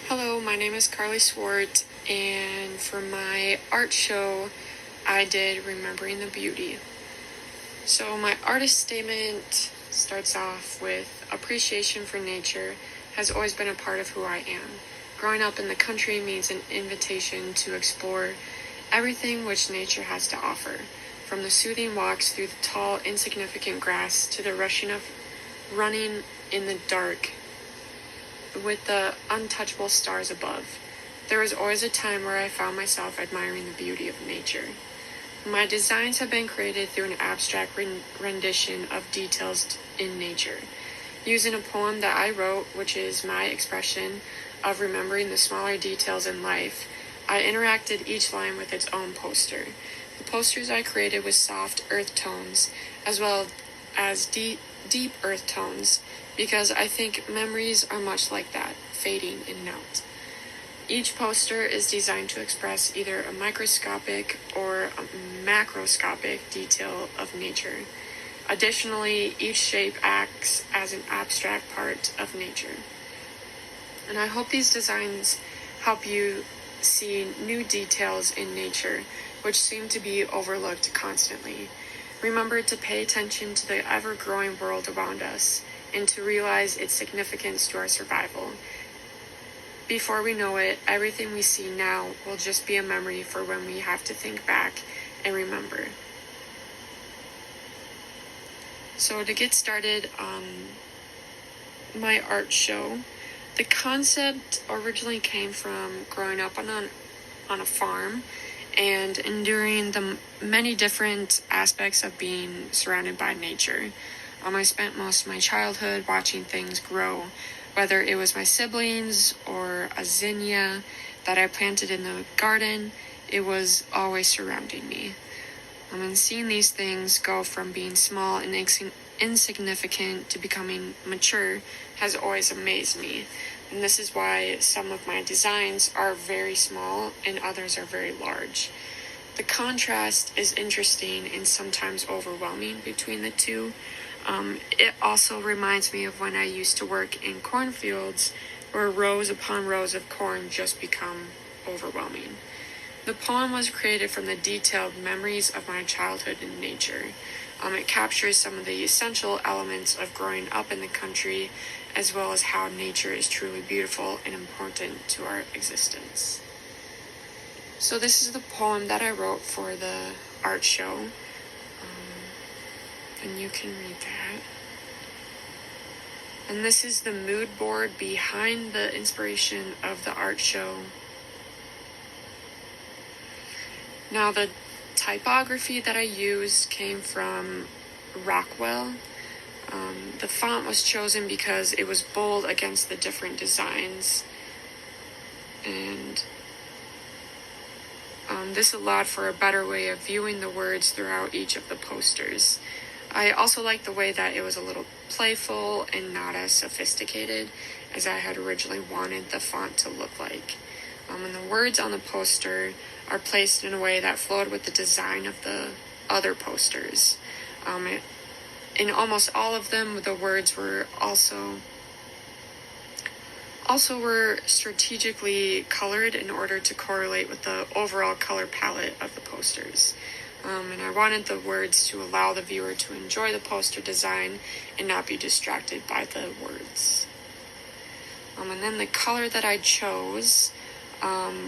Hello, my name is Carly Swart, and for my art show, I did Remembering the Beauty. So, my artist statement starts off with appreciation for nature has always been a part of who I am. Growing up in the country means an invitation to explore everything which nature has to offer, from the soothing walks through the tall, insignificant grass to the rushing of running in the dark with the untouchable stars above. There was always a time where I found myself admiring the beauty of nature. My designs have been created through an abstract rendition of details in nature, using a poem that I wrote, which is my expression of remembering the smaller details in life. I interacted each line with its own poster. The posters I created with soft earth tones, as well as deep earth tones, because I think memories are much like that, fading in and out. Each poster is designed to express either a microscopic or a macroscopic detail of nature. Additionally, each shape acts as an abstract part of nature. And I hope these designs help you see new details in nature, which seem to be overlooked constantly. Remember to pay attention to the ever-growing world around us and to realize its significance to our survival. Before we know it, everything we see now will just be a memory for when we have to think back and remember. So to get started on my art show, the concept originally came from growing up on a farm and enduring the many different aspects of being surrounded by nature. I spent most of my childhood watching things grow, whether it was my siblings or a zinnia that I planted in the garden. It was always surrounding me. And seeing these things go from being small and insignificant to becoming mature has always amazed me. And this is why some of my designs are very small and others are very large. The contrast is interesting and sometimes overwhelming between the two. It also reminds me of when I used to work in cornfields where rows upon rows of corn just become overwhelming. The poem was created from the detailed memories of my childhood in nature. It captures some of the essential elements of growing up in the country, as well as how nature is truly beautiful and important to our existence. So this is the poem that I wrote for the art show, and you can read that. And this is the mood board behind the inspiration of the art show. Now, the typography that I used came from Rockwell. The font was chosen because it was bold against the different designs, and this allowed for a better way of viewing the words throughout each of the posters. I also liked the way that it was a little playful and not as sophisticated as I had originally wanted the font to look like. And the words on the poster are placed in a way that flowed with the design of the other posters. In almost all of them, the words were also were strategically colored in order to correlate with the overall color palette of the posters. And I wanted the words to allow the viewer to enjoy the poster design and not be distracted by the words. And then the color that I chose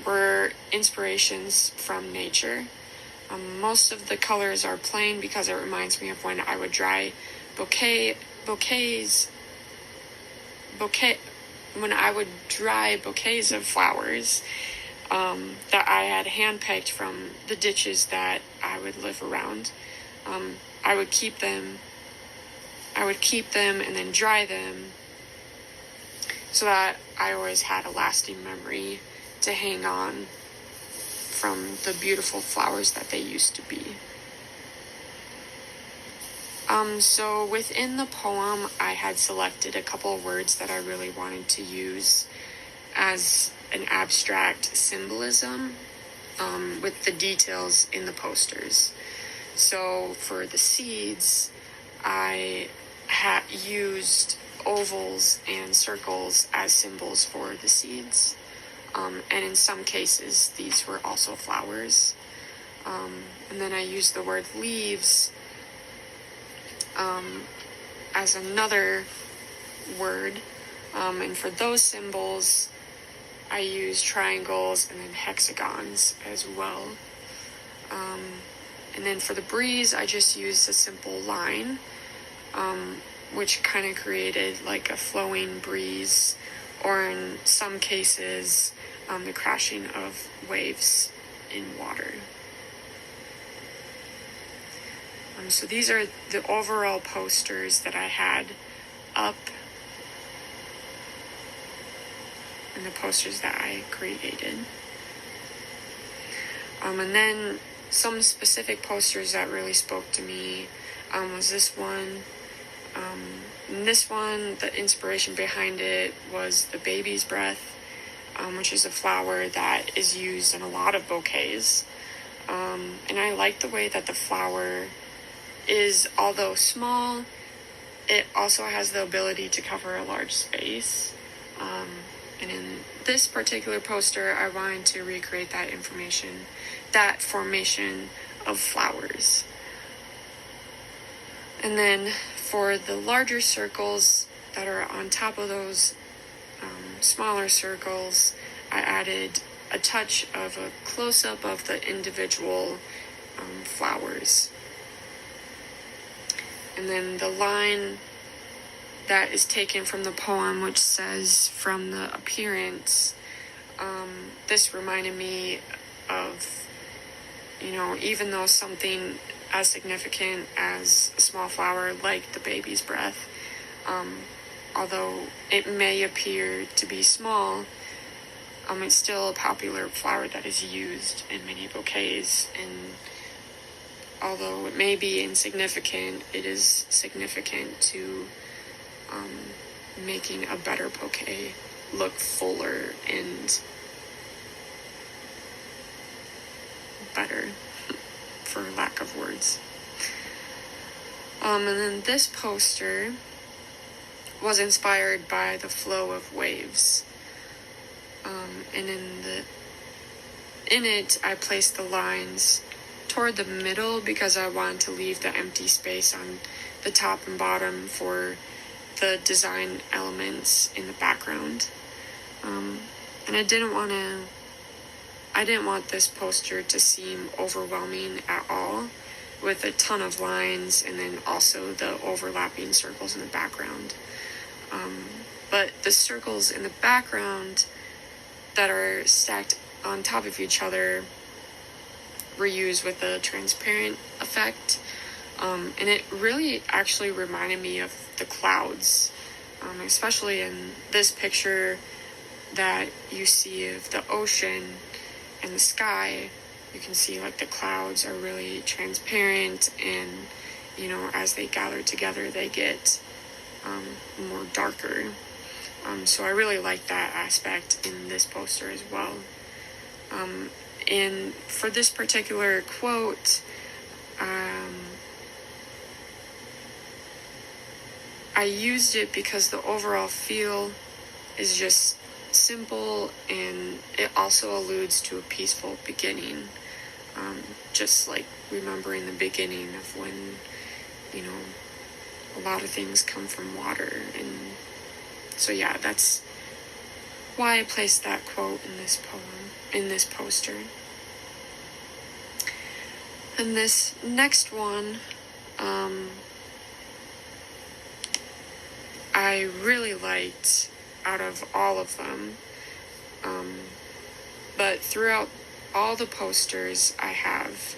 were inspirations from nature. Most of the colors are plain because it reminds me of when I would dry bouquets of flowers that I had handpicked from the ditches that I would live around. I would keep them and then dry them so that I always had a lasting memory to hang on from the beautiful flowers that they used to be. So within the poem, I had selected a couple of words that I really wanted to use as an abstract symbolism with the details in the posters. So for the seeds, I used ovals and circles as symbols for the seeds. and in some cases these were also flowers. And then I used the word leaves as another word, and for those symbols I use triangles and then hexagons as well. And then for the breeze I just used a simple line, which kind of created like a flowing breeze, or in some cases the crashing of waves in water. So these are the overall posters that I had up, and the posters that I created. And then some specific posters that really spoke to me was this one. And this one, the inspiration behind it was the baby's breath, which is a flower that is used in a lot of bouquets. And I like the way that the flower is, although small, it also has the ability to cover a large space. And in this particular poster, I wanted to recreate that formation of flowers. And then for the larger circles that are on top of those smaller circles, I added a touch of a close-up of the individual flowers. And then the line that is taken from the poem, which says, "From the appearance," this reminded me of, even though something as significant as a small flower like the baby's breath, although it may appear to be small, it's still a popular flower that is used in many bouquets, and although it may be insignificant, it is significant to making a better bouquet look fuller and better, for lack of words. And then this poster was inspired by the flow of waves. And in it, I placed the lines toward the middle because I wanted to leave the empty space on the top and bottom for the design elements in the background. And I didn't want this poster to seem overwhelming at all, with a ton of lines and then also the overlapping circles in the background. But the circles in the background that are stacked on top of each other were used with a transparent effect. And it really actually reminded me of the clouds, especially in this picture that you see of the ocean and the sky. You can see like the clouds are really transparent, and as they gather together they get more darker. So I really like that aspect in this poster as well. And for this particular quote, I used it because the overall feel is just simple, and it also alludes to a peaceful beginning. Just like remembering the beginning of when, a lot of things come from water. And so yeah, that's why I placed that quote in this poem, in this poster. And this next one, I really liked out of all of them. But throughout all the posters, I have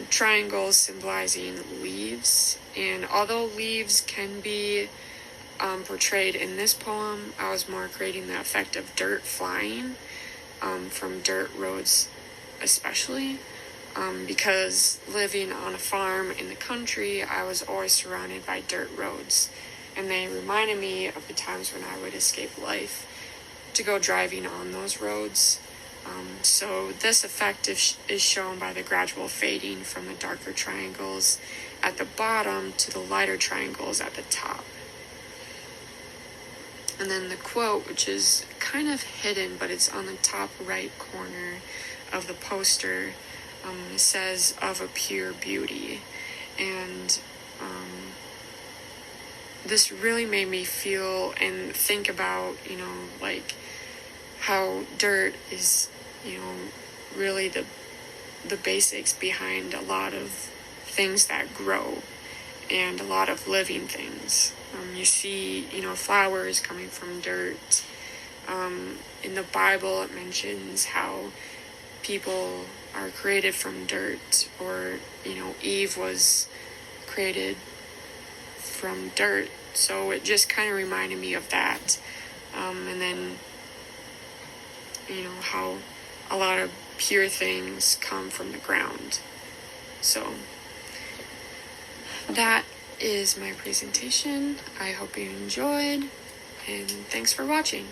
triangles symbolizing leaves. And although leaves can be portrayed in this poem, I was more creating the effect of dirt flying from dirt roads especially. Because living on a farm in the country, I was always surrounded by dirt roads, and they reminded me of the times when I would escape life to go driving on those roads. So this effect is shown by the gradual fading from the darker triangles at the bottom to the lighter triangles at the top. And then the quote, which is kind of hidden, but it's on the top right corner of the poster, says, "Of a pure beauty." And this really made me feel and think about, like how dirt is, really the basics behind a lot of things that grow and a lot of living things. You see, flowers coming from dirt. In the Bible, it mentions how people are created from dirt, or, Eve was created from dirt. So it just kind of reminded me of that. And then, how a lot of pure things come from the ground. So that is my presentation. I hope you enjoyed, and thanks for watching.